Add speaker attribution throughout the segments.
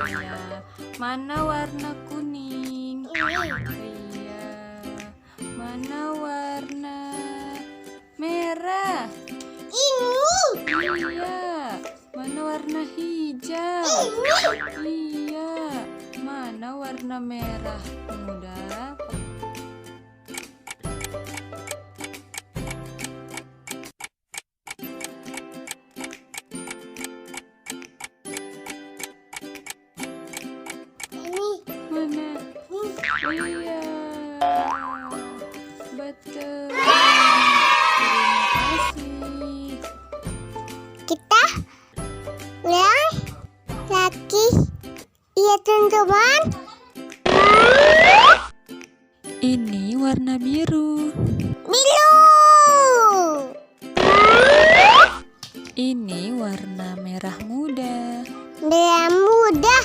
Speaker 1: Iya. Mana warna kuning? Iya. Mana warna merah? Iya. Mana warna hijau? Iya. Mana warna merah muda? Mana? Iya. Betul. Terima kasih.
Speaker 2: Kita lihat lagi. Iya teman-teman.
Speaker 1: Ini warna biru.
Speaker 2: Biru.
Speaker 1: Ini warna merah muda.
Speaker 2: Merah muda.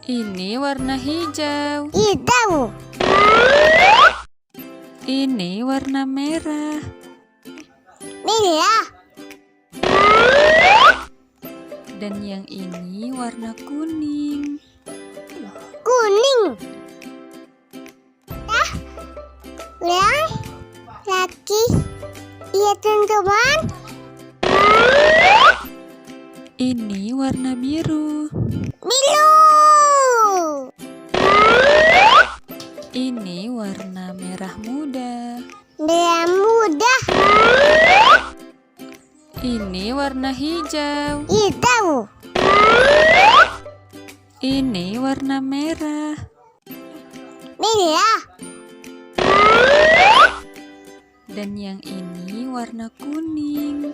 Speaker 1: Ini warna hijau.
Speaker 2: Hijau.
Speaker 1: Ini warna merah.
Speaker 2: Merah.
Speaker 1: Dan yang ini warna kuning.
Speaker 2: Kuning. Kita lihat lagi. Iya teman-teman.
Speaker 1: Ini warna biru.
Speaker 2: Biru.
Speaker 1: Ini warna merah muda.
Speaker 2: Merah muda.
Speaker 1: Ini warna hijau.
Speaker 2: Hijau.
Speaker 1: Ini warna merah.
Speaker 2: Merah.
Speaker 1: Dan yang ini warna kuning.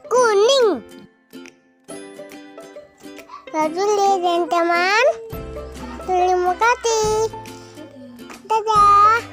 Speaker 2: Kuning. Lalu teman-teman. Terima kasih. Dadah.